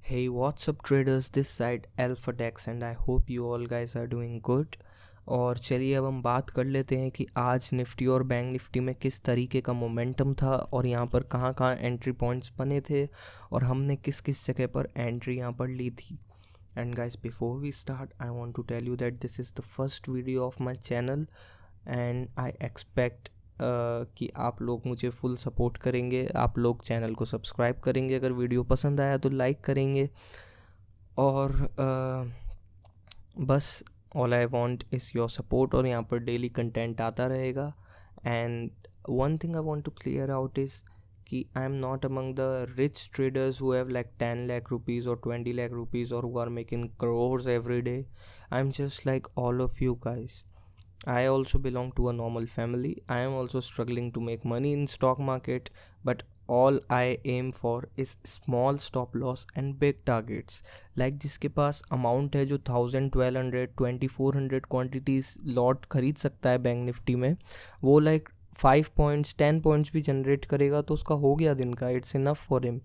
Hey, what's up traders? This side AlphaDex and I hope you all guys are doing good. और चलिए अब हम बात कर लेते हैं कि आज निफ्टी और बैंक निफ्टी में किस तरीके का मोमेंटम था और यहाँ पर कहाँ कहाँ एंट्री पॉइंट्स बने थे और हमने किस किस जगह पर एंट्री यहाँ पर ली थी. And guys, before we start, I want to tell you that this is the first video of my channel and I expect कि आप लोग मुझे फुल सपोर्ट करेंगे, आप लोग चैनल को सब्सक्राइब करेंगे, अगर वीडियो पसंद आया तो लाइक करेंगे और बस all I want is your support. और यहाँ पर डेली कंटेंट आता रहेगा. And one thing I want to clear out is कि I am not among the rich traders who have like 10 lakh rupees or 20 lakh rupees or who are making crores every day. I'm just like all of you guys. I also belong to a normal family. I am also struggling to make money in stock market, but all I aim for is small stop loss and big targets. Like जिसके पास amount है जो 1000, 1200, 2400 quantities lot खरीद सकता है bank Nifty में, वो like 5 points 10 points भी generate करेगा तो उसका हो गया दिन का. It's enough for him.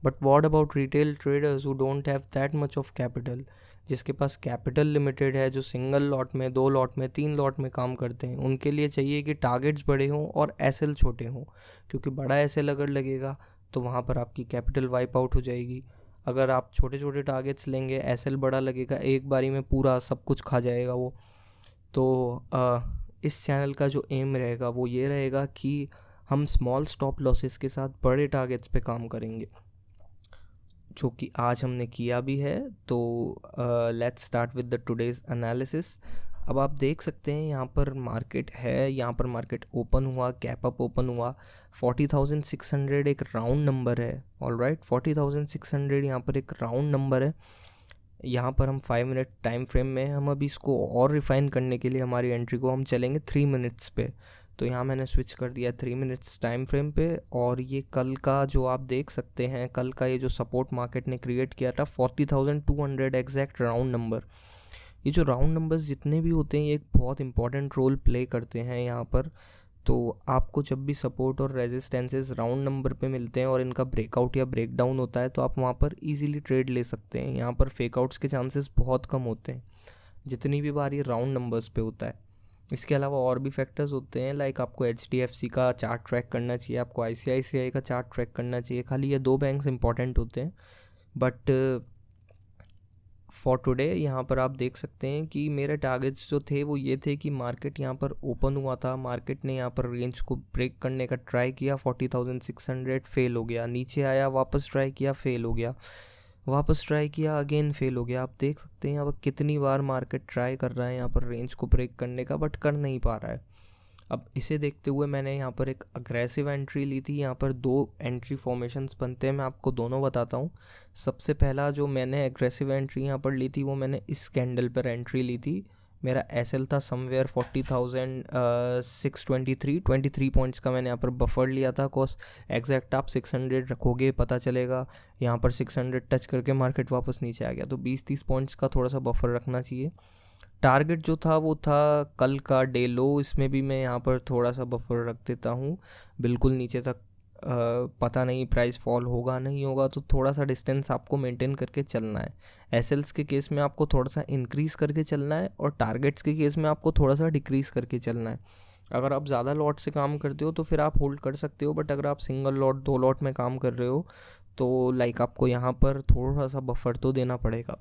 But what about retail traders who don't have that much of capital? जिसके पास कैपिटल लिमिटेड है, जो सिंगल लॉट में, 2 लॉट में, 3 लॉट में काम करते हैं, उनके लिए चाहिए कि टारगेट्स बड़े हों और एसएल छोटे हों. क्योंकि बड़ा एसएल अगर लगेगा तो वहाँ पर आपकी कैपिटल वाइप आउट हो जाएगी. अगर आप छोटे छोटे टारगेट्स लेंगे, एसएल बड़ा लगेगा, एक बारी में पूरा सब कुछ खा जाएगा वो. तो इस चैनल का जो एम रहेगा वो ये रहेगा कि हम स्मॉल स्टॉप लॉसेस के साथ बड़े टारगेट्स पे काम करेंगे, जो कि आज हमने किया भी है. तो let's start with the today's analysis. अब आप देख सकते हैं यहाँ पर मार्केट है, यहाँ पर मार्केट ओपन हुआ, गैप अप ओपन हुआ. 40,600 एक राउंड नंबर है. ऑलराइट, 40,600 यहाँ पर एक राउंड नंबर है. यहाँ पर हम 5 मिनट टाइम फ्रेम में, हम अभी इसको और रिफ़ाइन करने के लिए हमारी एंट्री को हम चलेंगे 3 मिनट्स पे. तो यहाँ मैंने स्विच कर दिया 3 मिनट्स टाइम फ्रेम पे. और ये कल का जो आप देख सकते हैं, कल का ये जो सपोर्ट मार्केट ने क्रिएट किया था 40,200 एग्जैक्ट राउंड नंबर. ये जो राउंड नंबर्स जितने भी होते हैं ये एक बहुत इंपॉर्टेंट रोल प्ले करते हैं यहाँ पर. तो आपको जब भी सपोर्ट और रेजिस्टेंसेस राउंड नंबर पे मिलते हैं और इनका ब्रेकआउट या ब्रेकडाउन होता है तो आप वहाँ पर इजीली ट्रेड ले सकते हैं. यहाँ पर फेकआउट्स के चांसेस बहुत कम होते हैं जितनी भी बार ये राउंड नंबर्स पे होता है. इसके अलावा और भी फैक्टर्स होते हैं, लाइक आपको HDFC का चार्ट ट्रैक करना चाहिए, आपको ICICI का चार्ट ट्रैक करना चाहिए. खाली ये 2 बैंक्स इंपॉर्टेंट होते हैं. बट फॉर टुडे यहाँ पर आप देख सकते हैं कि मेरे टारगेट्स जो थे वो ये थे कि मार्केट यहाँ पर ओपन हुआ था, मार्केट ने यहाँ पर रेंज को ब्रेक करने का ट्राई किया, 40,600 फेल हो गया, नीचे आया, वापस ट्राई किया, फेल हो गया, वापस ट्राई किया, अगेन फेल हो गया. आप देख सकते हैं यहाँ पर कितनी बार मार्केट ट्राई कर रहा है यहाँ पर रेंज को ब्रेक करने का, बट कर नहीं पा रहा है. अब इसे देखते हुए मैंने यहाँ पर एक अग्रेसिव एंट्री ली थी. यहाँ पर 2 एंट्री फॉर्मेशंस बनते हैं, मैं आपको दोनों बताता हूँ. सबसे पहला जो मैंने एग्रेसिव एंट्री यहाँ पर ली थी वो मैंने इस कैंडल पर एंट्री ली थी. मेरा एसएल था समवेयर 40,623, 23 पॉइंट्स का मैंने यहाँ पर बफर लिया था. कॉस एग्जैक्ट आप 600 रखोगे पता चलेगा यहाँ पर 600 टच करके मार्केट वापस नीचे आ गया, तो 20-30 पॉइंट्स का थोड़ा सा बफर रखना चाहिए. टारगेट जो था वो था कल का डे लो, इसमें भी मैं यहाँ पर थोड़ा सा बफर रख देता हूँ. बिल्कुल नीचे तक पता नहीं प्राइस फॉल होगा नहीं होगा, तो थोड़ा सा डिस्टेंस आपको मेंटेन करके चलना है. एसएल्स के केस में आपको थोड़ा सा इंक्रीज़ करके चलना है और टारगेट्स के केस में आपको थोड़ा सा डिक्रीज़ करके चलना है. अगर आप ज़्यादा लॉट से काम करते हो तो फिर आप होल्ड कर सकते हो, बट अगर आप सिंगल लॉट 2 लॉट में काम कर रहे हो तो लाइक आपको यहाँ पर थोड़ा सा बफर तो देना पड़ेगा.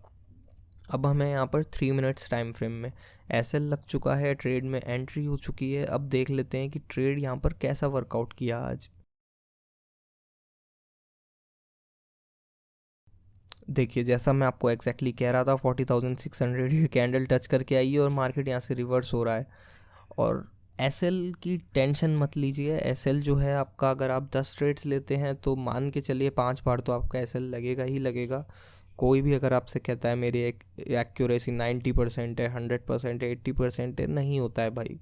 अब हमें यहाँ पर 3 मिनट्स टाइम फ्रेम में एसएल लग चुका है, ट्रेड में एंट्री हो चुकी है. अब देख लेते हैं कि ट्रेड यहाँ पर कैसा वर्कआउट किया आज. देखिए, जैसा मैं आपको एग्जैक्टली कह रहा था, 40,600 ये कैंडल टच करके आई है और मार्केट यहाँ से रिवर्स हो रहा है. और एसएल की टेंशन मत लीजिए. एसएल जो है आपका, अगर आप 10 ट्रेड्स लेते हैं तो मान के चलिए 5 बार तो आपका एसएल लगेगा ही लगेगा. कोई भी अगर आपसे कहता है मेरी एक एक्यूरेसी 90% है, 100% है, 80% है, नहीं होता है भाई.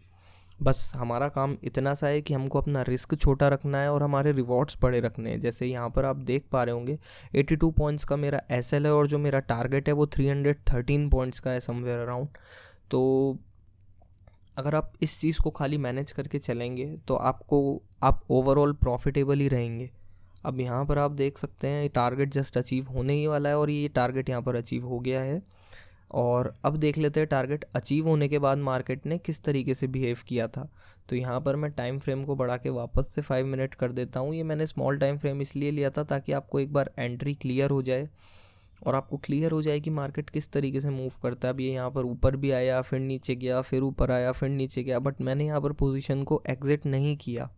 बस हमारा काम इतना सा है कि हमको अपना रिस्क छोटा रखना है और हमारे रिवॉर्ड्स बड़े रखने हैं. जैसे यहाँ पर आप देख पा रहे होंगे 82 पॉइंट्स का मेरा एसएल है और जो मेरा टारगेट है वो 313 पॉइंट्स का है समवेयर अराउंड. तो अगर आप इस चीज़ को खाली मैनेज करके चलेंगे तो आप ओवरऑल प्रॉफिटेबल ही रहेंगे. अब यहाँ पर आप देख सकते हैं टारगेट जस्ट अचीव होने ही वाला है और ये टारगेट यहाँ पर अचीव हो गया है। और अब देख लेते हैं टारगेट अचीव होने के बाद मार्केट ने किस तरीके से बिहेव किया था। तो यहाँ पर मैं टाइम फ्रेम को बढ़ा के वापस से 5 मिनट कर देता हूँ। ये मैंने स्मॉल टाइम फ्रेम इसलिए लिया था ताकि आपको एक बार एंट्री क्लियर हो जाए और आपको क्लियर हो जाए कि मार्केट किस तरीके से मूव करता है। अब ये यहाँ पर ऊपर भी आया, फिर नीचे गया, फिर ऊपर आया, फिर नीचे गया, बट मैंने यहाँ पर पोजीशन को एग्जिट नहीं किया,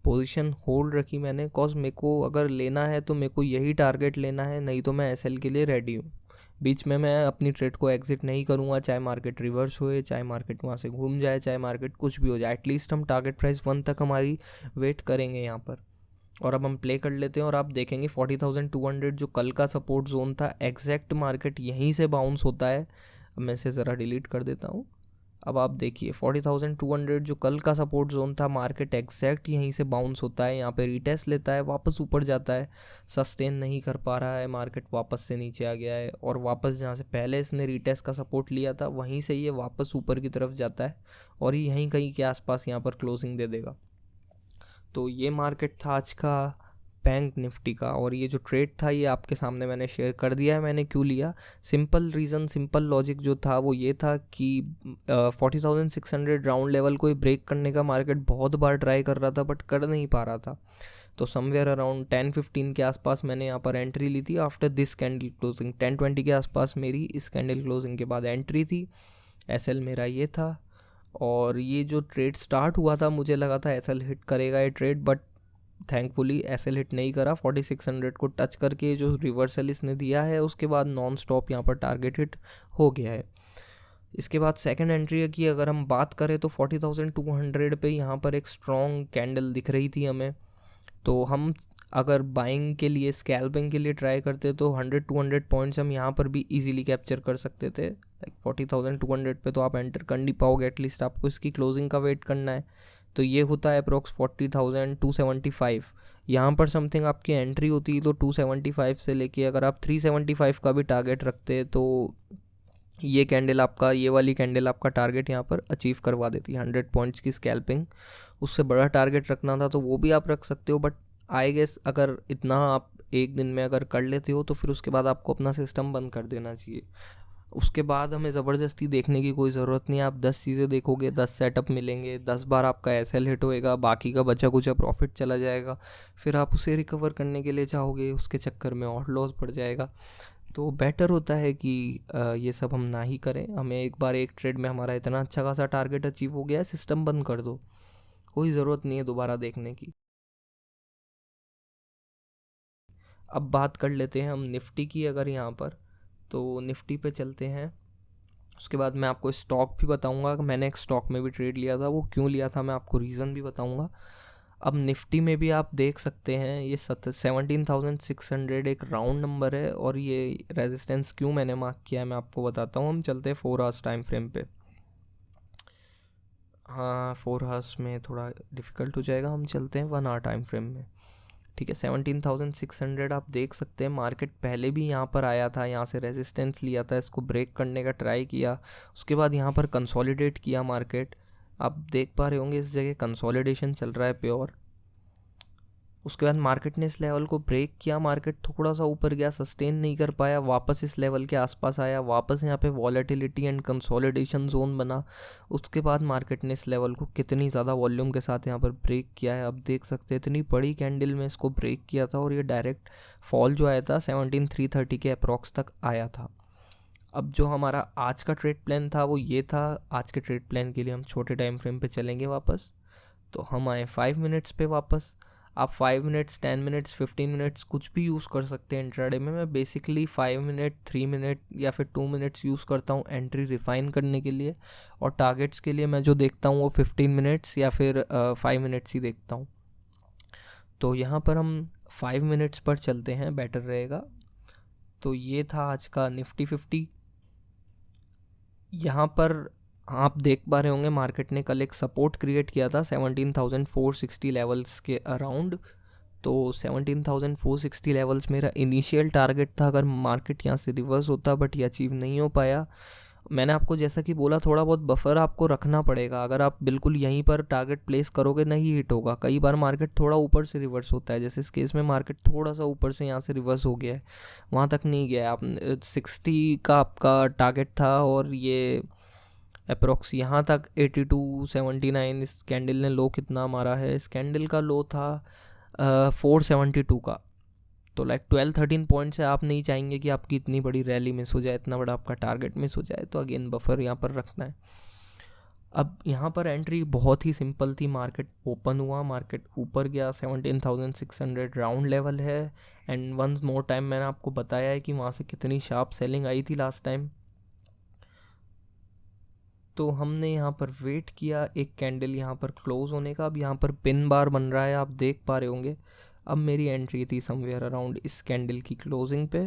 पोजीशन होल्ड रखी मैंने। कॉज मेरे को अगर लेना है तो मेरे को यही टारगेट लेना है, नहीं तो मैं एसएल के लिए रेडी हूँ। बीच में मैं अपनी ट्रेड को एग्जिट नहीं करूँगा, चाहे मार्केट रिवर्स होए, चाहे मार्केट वहाँ से घूम जाए, चाहे मार्केट कुछ भी हो जाए। एटलीस्ट हम टारगेट प्राइस 1 तक हमारी वेट करेंगे यहाँ पर। और अब हम प्ले कर लेते हैं और आप देखेंगे 40,200 जो कल का सपोर्ट जोन था, एग्जैक्ट मार्केट यहीं से बाउंस होता है। अब मैं इसे ज़रा डिलीट कर देता हूँ। अब आप देखिए 40,200 जो कल का सपोर्ट जोन था, मार्केट एग्जैक्ट यहीं से बाउंस होता है, यहाँ पे रीटेस्ट लेता है, वापस ऊपर जाता है, सस्टेन नहीं कर पा रहा है, मार्केट वापस से नीचे आ गया है और वापस जहाँ से पहले इसने रीटेस्ट का सपोर्ट लिया था वहीं से ये वापस ऊपर की तरफ जाता है और ये यहीं कहीं के आसपास यहाँ पर क्लोजिंग दे देगा। तो ये मार्केट था आज का बैंक निफ्टी का, और ये जो ट्रेड था ये आपके सामने मैंने शेयर कर दिया है मैंने क्यों लिया। सिंपल रीज़न, सिंपल लॉजिक जो था वो ये था कि 40,600 राउंड लेवल को ब्रेक करने का मार्केट बहुत बार ट्राई कर रहा था बट कर नहीं पा रहा था। तो समवेयर अराउंड 10:15 के आसपास मैंने यहाँ पर एंट्री ली थी आफ्टर दिस कैंडल क्लोजिंग। 10:20 के आसपास मेरी इस कैंडल क्लोजिंग के बाद एंट्री थी। एसएल मेरा ये था और ये जो ट्रेड स्टार्ट हुआ था मुझे लगा था एसएल हिट करेगा ये trade, but thankfully SL hit नहीं करा। 4600 को टच करके जो रिवर्सल इसने दिया है उसके बाद नॉन स्टॉप यहाँ पर टारगेट हिट हो गया है। इसके बाद सेकंड एंट्री की अगर हम बात करें तो 40,200 पे यहाँ पर एक स्ट्रॉन्ग कैंडल दिख रही थी हमें। तो हम अगर बाइंग के लिए, स्कैल्पिंग के लिए ट्राई करते तो 100-200 पॉइंट्स हम यहाँ पर भी इजीली कैप्चर कर सकते थे। लाइक 40,200 पे तो आप एंटर कर नहीं पाओगे, एटलीस्ट आपको इसकी क्लोजिंग का वेट करना है। तो ये होता है अप्रोक्स 40,275। यहाँ पर समथिंग आपकी एंट्री होती है तो 275 से लेके अगर आप 375 का भी टारगेट रखते तो ये कैंडल आपका, ये वाली कैंडल आपका टारगेट यहाँ पर अचीव करवा देती है 100 पॉइंट्स की स्कैल्पिंग। उससे बड़ा टारगेट रखना था तो वो भी आप रख सकते हो, बट आई गेस अगर इतना आप एक दिन में अगर कर लेते हो तो फिर उसके बाद आपको अपना सिस्टम बंद कर देना चाहिए। उसके बाद हमें ज़बरदस्ती देखने की कोई ज़रूरत नहीं है। आप 10 चीज़ें देखोगे, 10 सेटअप मिलेंगे, 10 बार आपका एसएल हिट होएगा, बाकी का बचा कुचा प्रॉफिट चला जाएगा, फिर आप उसे रिकवर करने के लिए चाहोगे, उसके चक्कर में और लॉस बढ़ जाएगा। तो बेटर होता है कि ये सब हम ना ही करें। हमें एक बार एक ट्रेड में हमारा इतना अच्छा खासा टारगेट अचीव हो गया है, सिस्टम बंद कर दो, कोई ज़रूरत नहीं है दोबारा देखने की। अब बात कर लेते हैं हम निफ्टी की। अगर यहाँ पर तो निफ्टी पे चलते हैं, उसके बाद मैं आपको स्टॉक भी बताऊंगा। मैंने एक स्टॉक में भी ट्रेड लिया था, वो क्यों लिया था मैं आपको रीज़न भी बताऊंगा। अब निफ्टी में भी आप देख सकते हैं ये 17,600 एक राउंड नंबर है और ये रेजिस्टेंस क्यों मैंने मार्क किया है मैं आपको बताता हूँ। हम चलते हैं 4 आवर्स टाइम फ्रेम पे। हाँ 4 आवर्स में थोड़ा डिफ़िकल्ट हो जाएगा, हम चलते हैं 1 आवर टाइम फ्रेम में। ठीक है, 17,600 आप देख सकते हैं मार्केट पहले भी यहाँ पर आया था, यहाँ से रेजिस्टेंस लिया था, इसको ब्रेक करने का ट्राई किया, उसके बाद यहाँ पर कंसोलिडेट किया मार्केट। आप देख पा रहे होंगे इस जगह कंसोलिडेशन चल रहा है प्योर। उसके बाद मार्केट ने इस लेवल को ब्रेक किया, मार्केट थोड़ा सा ऊपर गया, सस्टेन नहीं कर पाया, वापस इस लेवल के आसपास आया, वापस यहाँ पे वॉलेटिलिटी एंड कंसोलिडेशन जोन बना। उसके बाद मार्केट ने इस लेवल को कितनी ज़्यादा वॉल्यूम के साथ यहाँ पर ब्रेक किया है। अब देख सकते हैं इतनी बड़ी कैंडल में इसको ब्रेक किया था और ये डायरेक्ट फॉल जो आया था 17,330 के अप्रॉक्स तक आया था। अब जो हमारा आज का ट्रेड प्लान था वो ये था। आज के ट्रेड प्लान के लिए हम छोटे टाइम फ्रेम पे चलेंगे वापस। तो हम आए 5 मिनट्स पे वापस। आप 5 मिनट्स, 10 मिनट्स, 15 मिनट्स कुछ भी यूज़ कर सकते हैं इंट्राडे में। मैं बेसिकली 5 मिनट, 3 मिनट या फिर 2 मिनट्स यूज़ करता हूँ एंट्री रिफाइन करने के लिए, और टारगेट्स के लिए मैं जो देखता हूँ वो 15 मिनट्स या फिर 5 मिनट्स ही देखता हूँ। तो यहाँ पर हम 5 मिनट्स पर चलते हैं, बेटर रहेगा। तो ये था आज का निफ्टी 50। यहाँ पर आप देख पा रहे होंगे मार्केट ने कल एक सपोर्ट क्रिएट किया था 17,460 लेवल्स के अराउंड। तो 17,460 लेवल्स मेरा इनिशियल टारगेट था अगर मार्केट यहाँ से रिवर्स होता, बट ये अचीव नहीं हो पाया। मैंने आपको जैसा कि बोला थोड़ा बहुत बफर आपको रखना पड़ेगा। अगर आप बिल्कुल यहीं पर टारगेट प्लेस करोगे नहीं हिट होगा। कई बार मार्केट थोड़ा ऊपर से रिवर्स होता है, जैसे इस केस में मार्केट थोड़ा सा ऊपर से यहाँ से रिवर्स हो गया है, वहाँ तक नहीं गया है। आप 60 का आपका टारगेट था और ये अप्रोक्स यहाँ तक 8279। इस कैंडल ने लो कितना मारा है, इस कैंडल का लो था 472 का। तो लाइक 12-13 पॉइंट से आप नहीं चाहेंगे कि आपकी इतनी बड़ी रैली मिस हो जाए, इतना बड़ा आपका टारगेट मिस हो जाए। तो अगेन बफर यहाँ पर रखना है। अब यहाँ पर एंट्री बहुत ही सिंपल थी। मार्केट ओपन हुआ, मार्केट ऊपर गया, 17,600 राउंड लेवल है। एंड वंस मोर टाइम मैंने आपको बताया है कि वहाँ से कितनी शार्प सेलिंग आई थी लास्ट टाइम। तो हमने यहाँ पर वेट किया एक कैंडल यहाँ पर क्लोज होने का। अब यहाँ पर पिन बार बन रहा है, आप देख पा रहे होंगे। अब मेरी एंट्री थी समवेयर अराउंड इस कैंडल की क्लोजिंग पे,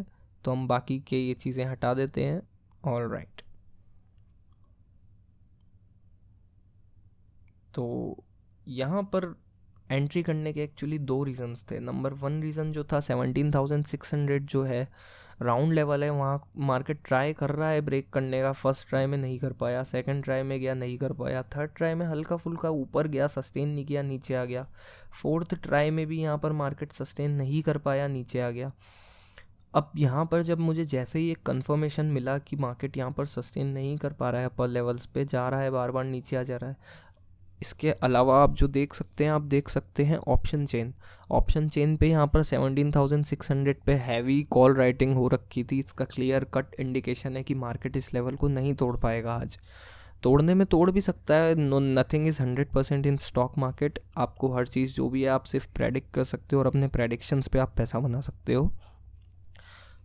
तो हम बाकी के ये चीज़ें हटा देते हैं। ऑल राइट, तो यहाँ पर एंट्री करने के एक्चुअली 2 रीज़न्स थे। नंबर 1 रीज़न जो था 17,600 जो है राउंड लेवल है, वहाँ मार्केट ट्राई कर रहा है ब्रेक करने का। फर्स्ट ट्राई में नहीं कर पाया, सेकंड ट्राई में गया नहीं कर पाया, थर्ड ट्राई में हल्का फुल्का ऊपर गया, सस्टेन नहीं किया, नीचे आ गया। फोर्थ ट्राई में भी यहाँ पर मार्केट सस्टेन नहीं कर पाया, नीचे आ गया। अब यहाँ पर जब मुझे जैसे ही एक कंफर्मेशन मिला कि मार्केट यहाँ पर सस्टेन नहीं कर पा रहा है, अपर लेवल्स पे जा रहा है, बार बार नीचे आ जा रहा है। इसके अलावा आप जो देख सकते हैं, आप देख सकते हैं ऑप्शन चेन पे यहाँ पर 17,600 पे हैवी कॉल राइटिंग हो रखी थी। इसका क्लियर कट इंडिकेशन है कि मार्केट इस लेवल को नहीं तोड़ पाएगा आज। तोड़ने में तोड़ भी सकता है, nothing is 100% in stock market. आपको हर चीज़ जो भी है आप सिर्फ प्रेडिक्ट कर सकते हो और अपने प्रेडिक्शंस पे आप पैसा बना सकते हो।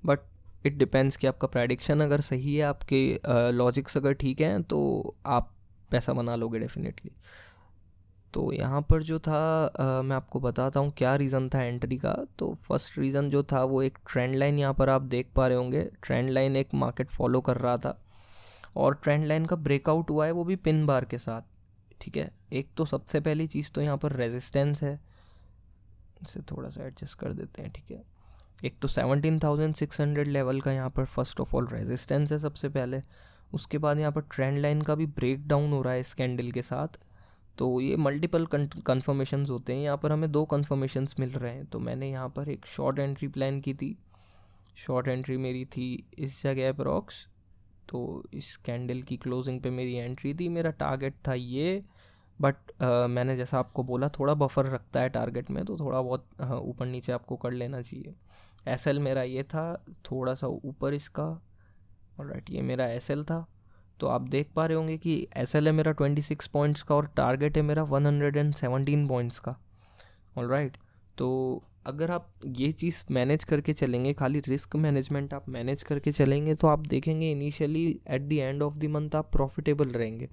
बट इट डिपेंड्स कि आपका प्रेडिक्शन अगर सही है, आपके लॉजिक्स अगर ठीक हैं, तो आप पैसा बना लोगे डेफिनेटली। तो यहाँ पर जो था मैं आपको बताता हूँ क्या रीज़न था एंट्री का। तो फर्स्ट रीज़न जो था वो एक ट्रेंड लाइन, यहाँ पर आप देख पा रहे होंगे ट्रेंड लाइन एक मार्केट फॉलो कर रहा था और ट्रेंड लाइन का ब्रेकआउट हुआ है, वो भी पिन बार के साथ। ठीक है, एक तो सबसे पहली चीज़ तो यहाँ पर रेजिस्टेंस है, इसे थोड़ा सा एडजस्ट कर देते हैं। ठीक है, एक तो 17,600 लेवल का यहाँ पर फर्स्ट ऑफ ऑल रेजिस्टेंस है सबसे पहले। उसके बाद यहाँ पर ट्रेंड लाइन का भी ब्रेक डाउन हो रहा है इस कैंडल के साथ। तो ये मल्टीपल कन्फर्मेशंस होते हैं, यहाँ पर हमें 2 कन्फर्मेशंस मिल रहे हैं। तो मैंने यहाँ पर एक शॉर्ट एंट्री प्लान की थी। शॉर्ट एंट्री मेरी थी इस जगह अप्रॉक्स, तो इस कैंडल की क्लोजिंग पे मेरी एंट्री थी। मेरा टारगेट था ये, बट मैंने जैसा आपको बोला थोड़ा बफर रखता है टारगेट में, तो थोड़ा बहुत ऊपर नीचे आपको कर लेना चाहिए। एसएल मेरा ये था, थोड़ा सा ऊपर इसका। ऑलराइट, ये मेरा एसएल था। तो आप देख पा रहे होंगे कि एसएल है मेरा 26 पॉइंट्स का और टारगेट है मेरा 117 पॉइंट्स का। ऑलराइट, तो अगर आप ये चीज़ मैनेज करके चलेंगे, खाली रिस्क मैनेजमेंट आप मैनेज करके चलेंगे, तो आप देखेंगे initially at the end of the month आप प्रॉफिटेबल रहेंगे।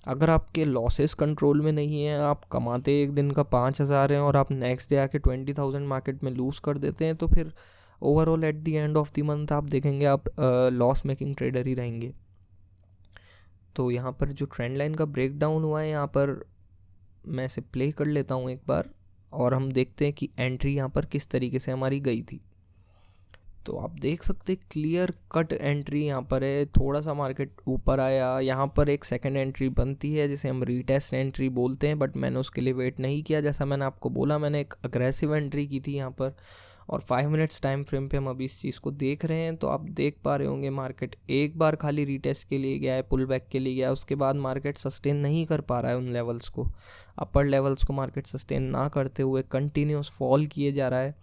अगर आपके लॉसेस कंट्रोल में नहीं है, आप कमाते एक दिन का 5,000 हैं और आप नेक्स्ट डे आके 20,000 मार्केट में लूज़ कर देते हैं, तो फिर overall at the end of the month आप देखेंगे आप लॉस मेकिंग ट्रेडर ही रहेंगे। तो यहाँ पर जो ट्रेंड लाइन का ब्रेक डाउन हुआ है, यहाँ पर मैं इसे प्ले कर लेता हूँ एक बार और हम देखते हैं कि एंट्री यहाँ पर किस तरीके से हमारी गई थी। तो आप देख सकते हैं क्लियर कट एंट्री यहाँ पर है। थोड़ा सा मार्केट ऊपर आया, यहाँ पर एक सेकंड एंट्री बनती है जिसे हम रीटेस्ट एंट्री बोलते हैं, बट मैंने उसके लिए वेट नहीं किया। जैसा मैंने आपको बोला, मैंने एक अग्रेसिव एंट्री की थी यहाँ पर और 5 मिनट्स टाइम फ्रेम पे हम अभी इस चीज़ को देख रहे हैं। तो आप देख पा रहे होंगे मार्केट एक बार खाली रीटेस्ट के लिए गया है, पुल बैक के लिए गया है, उसके बाद मार्केट सस्टेन नहीं कर पा रहा है उन लेवल्स को। अपर लेवल्स को मार्केट सस्टेन ना करते हुए कंटिन्यूस फॉल किए जा रहा है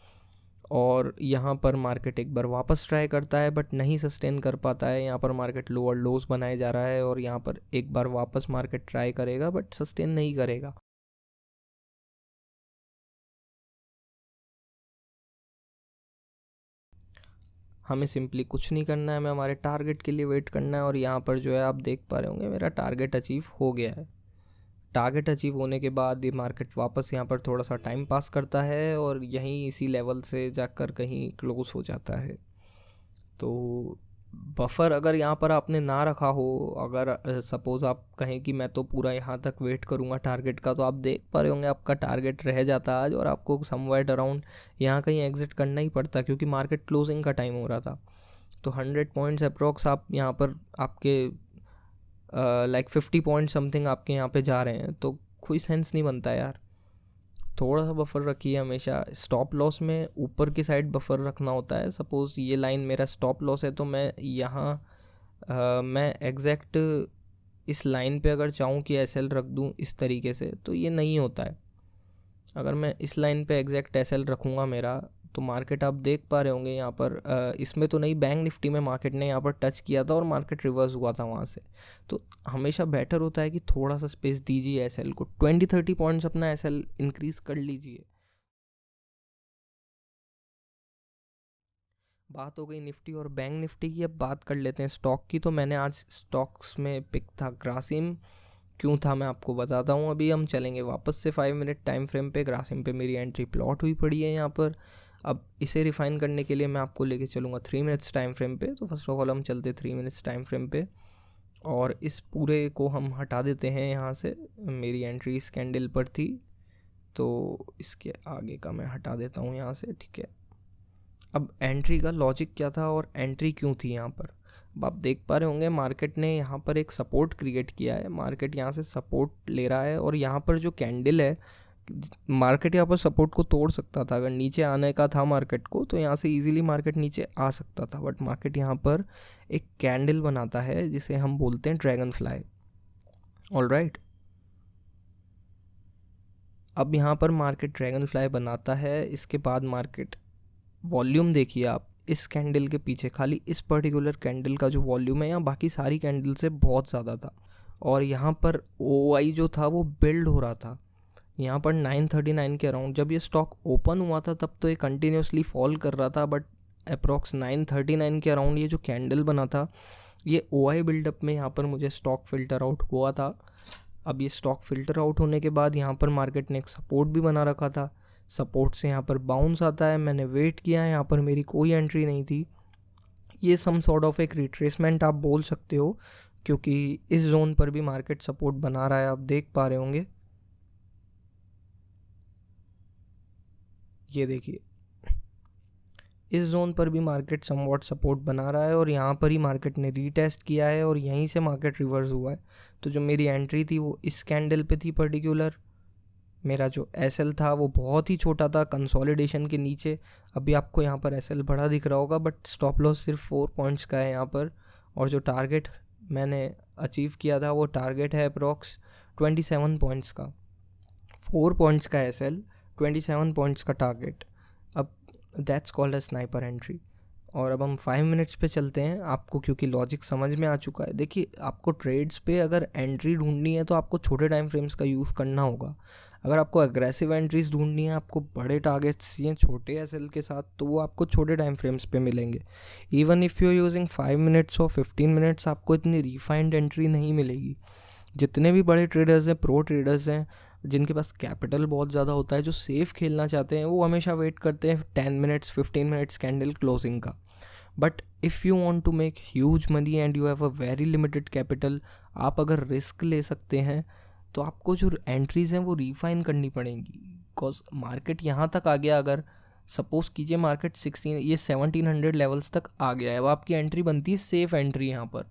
और यहाँ पर मार्केट एक बार वापस ट्राई करता है बट नहीं सस्टेन कर पाता है। यहाँ पर मार्केट लोअर लोज बनाए जा रहा है और यहाँ पर एक बार वापस मार्केट ट्राई करेगा बट सस्टेन नहीं करेगा। हमें सिंपली कुछ नहीं करना है, हमें हमारे टारगेट के लिए वेट करना है। और यहाँ पर जो है आप देख पा रहे होंगे मेरा टारगेट अचीव हो गया है। टारगेट अचीव होने के बाद ये मार्केट वापस यहाँ पर थोड़ा सा टाइम पास करता है और यहीं इसी लेवल से जाकर कहीं क्लोज हो जाता है। तो बफर अगर यहाँ पर आपने ना रखा हो, अगर सपोज़ आप कहें कि मैं तो पूरा यहाँ तक वेट करूँगा टारगेट का, तो आप देख पा रहे होंगे आपका टारगेट रह जाता आज और आपको समवेट अराउंड यहाँ कहीं एग्जिट करना ही पड़ता क्योंकि मार्केट क्लोजिंग का टाइम हो रहा था। तो 100 पॉइंट्स अप्रोक्स आप यहाँ पर आपके लाइक 50 पॉइंट समथिंग आपके यहाँ पे जा रहे हैं, तो कोई सेंस नहीं बनता यार। थोड़ा सा बफर रखिए हमेशा। स्टॉप लॉस में ऊपर की साइड बफर रखना होता है। सपोज़ ये लाइन मेरा स्टॉप लॉस है, तो मैं यहाँ मैं एग्जैक्ट इस लाइन पे अगर चाहूँ कि एसएल रख दूँ इस तरीके से, तो ये नहीं होता है। अगर मैं इस लाइन पे एग्जैक्ट एसएल रखूँगा मेरा, तो मार्केट आप देख पा रहे होंगे यहाँ पर इसमें तो नहीं, बैंक निफ्टी में मार्केट ने यहाँ पर टच किया था और मार्केट रिवर्स हुआ था वहाँ से। तो हमेशा बेटर होता है कि थोड़ा सा स्पेस दीजिए एसएल को। 20-30 पॉइंट्स अपना एसएल इंक्रीज कर लीजिए। बात हो गई निफ्टी और बैंक निफ्टी की। अब बात कर लेते हैं स्टॉक की। तो मैंने आज स्टॉक्स में पिक था ग्रासिम। क्यों था मैं आपको बताता हूँ। अभी हम चलेंगे वापस से 5 मिनट टाइम फ्रेम पे। ग्रासिम पे मेरी एंट्री प्लॉट हुई पड़ी है यहाँ पर। अब इसे रिफाइन करने के लिए मैं आपको लेके चलूँगा 3 मिनट्स टाइम फ्रेम पे। तो फर्स्ट ऑफ ऑल हम चलते 3 मिनट्स टाइम फ्रेम पे और इस पूरे को हम हटा देते हैं यहाँ से। मेरी एंट्री इस कैंडल पर थी, तो इसके आगे का मैं हटा देता हूँ यहाँ से, ठीक है। अब एंट्री का लॉजिक क्या था और एंट्री क्यों थी यहाँ पर, अब आप देख पा रहे होंगे मार्केट ने यहाँ पर एक सपोर्ट क्रिएट किया है। मार्केट यहाँ से सपोर्ट ले रहा है और यहाँ पर जो कैंडल है, मार्केट यहाँ पर सपोर्ट को तोड़ सकता था। अगर नीचे आने का था मार्केट को, तो यहाँ से इजीली मार्केट नीचे आ सकता था। बट मार्केट यहाँ पर एक कैंडल बनाता है जिसे हम बोलते हैं ड्रैगन फ्लाई। ऑलराइट, अब यहाँ पर मार्केट ड्रैगन फ्लाई बनाता है। इसके बाद मार्केट वॉल्यूम देखिए आप, इस कैंडल के पीछे खाली इस पर्टिकुलर कैंडल का जो वॉल्यूम है, यहाँ बाकी सारी कैंडल से बहुत ज़्यादा था। और यहाँ पर OI जो था वो बिल्ड हो रहा था यहाँ पर 939 के अराउंड। जब ये स्टॉक ओपन हुआ था तब तो ये कंटिन्यूसली फॉल कर रहा था, बट अप्रॉक्स 939 के अराउंड ये जो कैंडल बना था, ये OI बिल्डअप में यहाँ पर मुझे स्टॉक फिल्टर आउट हुआ था। अब ये स्टॉक फिल्टर आउट होने के बाद यहाँ पर मार्केट ने एक सपोर्ट भी बना रखा था। सपोर्ट से यहाँ पर बाउंस आता है। मैंने वेट किया है, यहाँ पर मेरी कोई एंट्री नहीं थी। ये सम सॉर्ट ऑफ एक रिट्रेसमेंट आप बोल सकते हो, क्योंकि इस जोन पर भी मार्केट सपोर्ट बना रहा है, आप देख पा रहे होंगे। ये देखिए, इस जोन पर भी मार्केट समवॉट सपोर्ट बना रहा है और यहाँ पर ही मार्केट ने रीटेस्ट किया है और यहीं से मार्केट रिवर्स हुआ है। तो जो मेरी एंट्री थी वो इस कैंडल पे थी पर्टिकुलर। मेरा जो एसएल था वो बहुत ही छोटा था कंसोलिडेशन के नीचे। अभी आपको यहाँ पर एसएल बड़ा दिख रहा होगा, बट स्टॉप लॉस सिर्फ 4 पॉइंट्स का है यहाँ पर। और जो टारगेट मैंने अचीव किया था वो टारगेट है अप्रॉक्स 27 पॉइंट्स का। 4 पॉइंट्स का एसएल, 27 पॉइंट्स का टारगेट। अब that's called a sniper entry. और अब हम 5 मिनट्स पे चलते हैं आपको, क्योंकि लॉजिक समझ में आ चुका है। देखिए, आपको ट्रेड्स पे अगर एंट्री ढूंढनी है तो आपको छोटे टाइम फ्रेम्स का यूज़ करना होगा। अगर आपको एग्रेसिव एंट्रीज ढूंढनी है, आपको बड़े टारगेट्स चाहिए छोटे एसएल के साथ, तो वो आपको छोटे टाइम फ्रेम्स पे मिलेंगे। Even if you using 5 minutes और 15 मिनट्स, आपको इतनी रिफाइंड एंट्री नहीं मिलेगी। जितने भी बड़े ट्रेडर्स हैं, प्रो ट्रेडर्स हैं, जिनके पास कैपिटल बहुत ज़्यादा होता है, जो सेफ़ खेलना चाहते हैं, वो हमेशा वेट करते हैं 10 मिनट्स 15 मिनट्स कैंडल क्लोजिंग का। But if you want to make huge money and you have a very limited capital, आप अगर रिस्क ले सकते हैं, तो आपको जो एंट्रीज़ हैं वो रिफाइन करनी पड़ेंगी। बिकॉज मार्केट यहाँ तक आ गया, अगर सपोज कीजिए मार्केट 1700 लेवल्स तक आ गया है, अब आपकी एंट्री बनती है सेफ़ एंट्री। यहाँ पर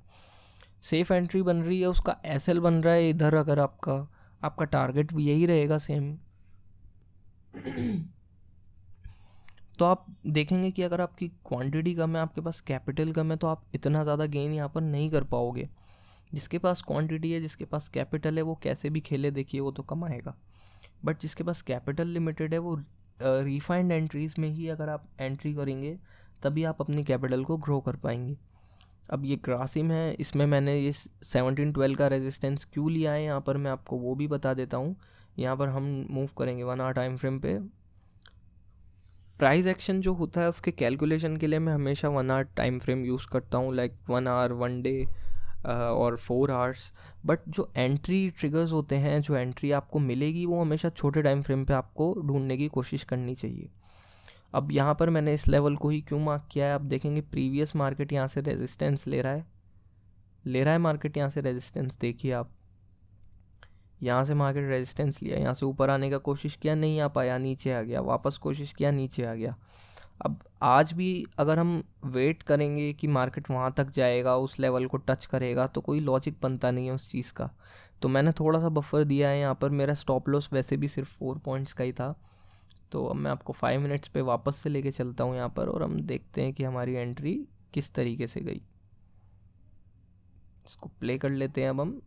सेफ़ एंट्री बन रही है, उसका एसएल बन रहा है इधर। अगर आपका टारगेट भी यही रहेगा सेम, तो आप देखेंगे कि अगर आपकी क्वांटिटी कम है, आपके पास कैपिटल कम है, तो आप इतना ज़्यादा गेन यहाँ पर नहीं कर पाओगे। जिसके पास क्वांटिटी है, जिसके पास कैपिटल है, वो कैसे भी खेले देखिए वो तो कमाएगा। बट जिसके पास कैपिटल लिमिटेड है, वो रिफाइंड एंट्रीज़ में ही अगर आप एंट्री करेंगे, तभी आप अपनी कैपिटल को ग्रो कर पाएंगे। अब ये ग्रासिम है, इसमें मैंने ये 1712 का रेजिस्टेंस क्यों लिया है यहाँ पर मैं आपको वो भी बता देता हूँ। यहाँ पर हम मूव करेंगे 1 आवर टाइम फ्रेम पे। प्राइस एक्शन जो होता है उसके कैलकुलेशन के लिए मैं हमेशा 1 आवर टाइम फ्रेम यूज़ करता हूँ, लाइक 1 आवर, 1 डे और 4 आवर्स। बट जो एंट्री ट्रिगर्स होते हैं, जो एंट्री आपको मिलेगी, वो हमेशा छोटे टाइम फ्रेम पे आपको ढूंढने की कोशिश करनी चाहिए। अब यहाँ पर मैंने इस लेवल को ही क्यों मार्क किया है, आप देखेंगे प्रीवियस मार्केट यहाँ से रेजिस्टेंस ले रहा है मार्केट यहाँ से रेजिस्टेंस। देखिए आप, यहाँ से मार्केट रेजिस्टेंस लिया, यहाँ से ऊपर आने का कोशिश किया, नहीं आ पाया, नीचे आ गया, वापस कोशिश किया, नीचे आ गया। अब आज भी अगर हम वेट करेंगे कि मार्केट वहाँ तक जाएगा, उस लेवल को टच करेगा, तो कोई लॉजिक बनता नहीं है उस चीज़ का। तो मैंने थोड़ा सा बफर दिया है यहाँ पर। मेरा स्टॉप लॉस वैसे भी सिर्फ 4 पॉइंट्स का ही था। तो अब मैं आपको 5 मिनट्स पे वापस से लेके चलता हूँ यहाँ पर, और हम देखते हैं कि हमारी एंट्री किस तरीके से गई। इसको प्ले कर लेते हैं अब हम।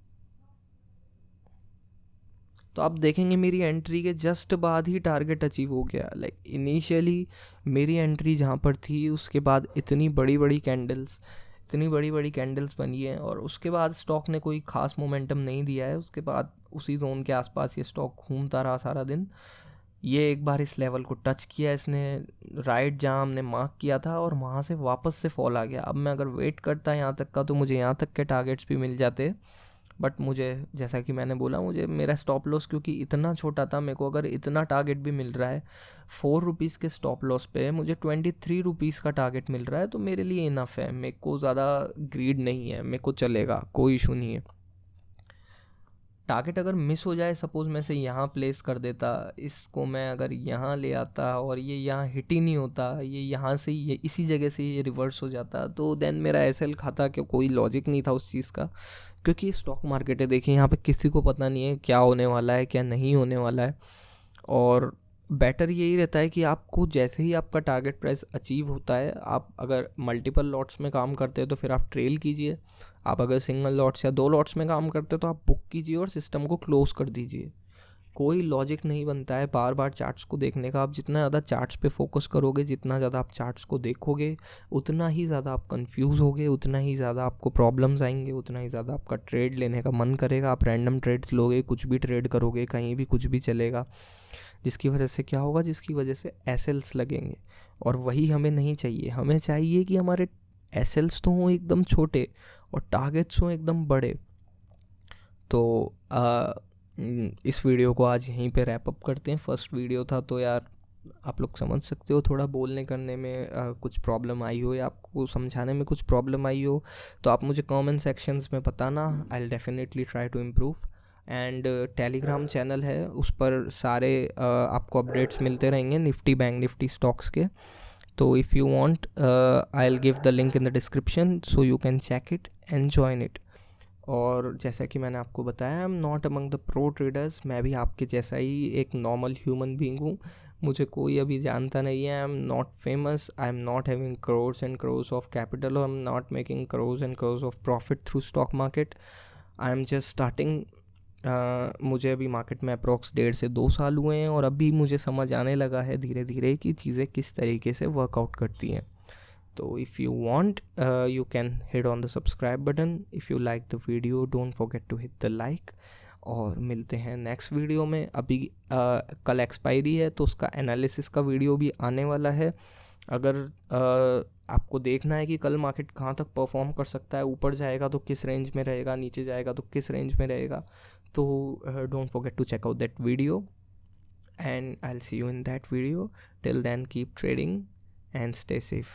तो आप देखेंगे मेरी एंट्री के जस्ट बाद ही टारगेट अचीव हो गया। लाइक इनिशियली मेरी एंट्री जहाँ पर थी, उसके बाद इतनी बड़ी बड़ी कैंडल्स बनी है, और उसके बाद स्टॉक ने कोई खास मोमेंटम नहीं दिया है। उसके बाद उसी जोन के आसपास ये स्टॉक घूमता रहा सारा दिन। ये एक बार इस लेवल को टच किया इसने, राइट जहाँ हमने मार्क किया था, और वहाँ से वापस से फॉल आ गया। अब मैं अगर वेट करता यहाँ तक का, तो मुझे यहाँ तक के टारगेट्स भी मिल जाते। बट मुझे, जैसा कि मैंने बोला, मुझे मेरा स्टॉप लॉस क्योंकि इतना छोटा था, मेरे को अगर इतना टारगेट भी मिल रहा है 4 रुपीज़ के स्टॉप लॉस पे, मुझे 23 रुपीज़ का टारगेट मिल रहा है, तो मेरे लिए इनफ है। मेरे को ज़्यादा ग्रीड नहीं है, मेरे को चलेगा, कोई इशू नहीं है। टारगेट अगर मिस हो जाए, सपोज मैं से यहाँ प्लेस कर देता, इसको मैं अगर यहाँ ले आता और ये यहाँ हिट ही नहीं होता, ये यहाँ से ये इसी जगह से ये रिवर्स हो जाता, तो देन मेरा एसएल खाता कि कोई लॉजिक नहीं था उस चीज़ का। क्योंकि स्टॉक मार्केट है, देखिए यहाँ पे किसी को पता नहीं है क्या होने वाला है, क्या नहीं होने वाला है। और बेटर यही रहता है कि आपको जैसे ही आपका टारगेट प्राइस अचीव होता है, आप अगर मल्टीपल लॉट्स में काम करते हैं तो फिर आप ट्रेल कीजिए। आप अगर सिंगल लॉट्स या 2 लॉट्स में काम करते हो तो आप बुक कीजिए और सिस्टम को क्लोज कर दीजिए। कोई लॉजिक नहीं बनता है बार बार चार्ट्स को देखने का। आप जितना ज़्यादा चार्ट्स पे फोकस करोगे, जितना ज़्यादा आप चार्ट्स को देखोगे, उतना ही ज़्यादा आप कंफ्यूज होगे, उतना ही ज़्यादा आपको प्रॉब्लम्स आएंगे, उतना ही ज़्यादा आपका ट्रेड लेने का मन करेगा। आप रैंडम ट्रेड्स लोगे, कुछ भी ट्रेड करोगे, कहीं भी कुछ भी चलेगा, जिसकी वजह से क्या होगा, जिसकी वजह से एसएल्स लगेंगे। और वही हमें नहीं चाहिए। हमें चाहिए कि हमारे एसएल्स तो हों एकदम छोटे और टारगेट्स हों एकदम बड़े। तो इस वीडियो को आज यहीं पे रैप अप करते हैं। फर्स्ट वीडियो था, तो यार आप लोग समझ सकते हो, थोड़ा बोलने करने में कुछ प्रॉब्लम आई हो या आपको समझाने में कुछ प्रॉब्लम आई हो, तो आप मुझे कमेंट सेक्शंस में बताना। I will definitely try to improve. And Telegram channel है, उस पर सारे आपको अपडेट्स मिलते रहेंगे निफ्टी बैंक निफ्टी स्टॉक्स के। तो if you want, I will give the link in the description so you can check it and join it. और जैसा कि मैंने आपको बताया, I am not among the pro traders. मैं भी आपके जैसा ही एक नॉर्मल ह्यूमन बीइंग हूँ। मुझे कोई अभी जानता नहीं है। I am not famous, I am not having crores and crores of capital, और I am not making crores and crores of profit through stock market. I am just starting. मुझे अभी मार्केट में अप्रॉक्स 1.5 से 2 साल हुए हैं, और अभी मुझे समझ आने लगा है धीरे धीरे कि चीज़ें किस तरीके से वर्कआउट करती हैं। तो if you want, you can hit on the subscribe button. If you like the video, don't forget to hit the like. और मिलते हैं नेक्स्ट वीडियो में। अभी कल एक्सपायरी है, तो उसका एनालिसिस का वीडियो भी आने वाला है। अगर आपको देखना है कि कल मार्केट कहाँ तक परफॉर्म कर सकता है, ऊपर जाएगा तो किस रेंज में रहेगा, नीचे जाएगा तो किस रेंज में रहेगा, तो don't forget to check out that video, and I will see you in that video. Till then, keep trading and stay safe.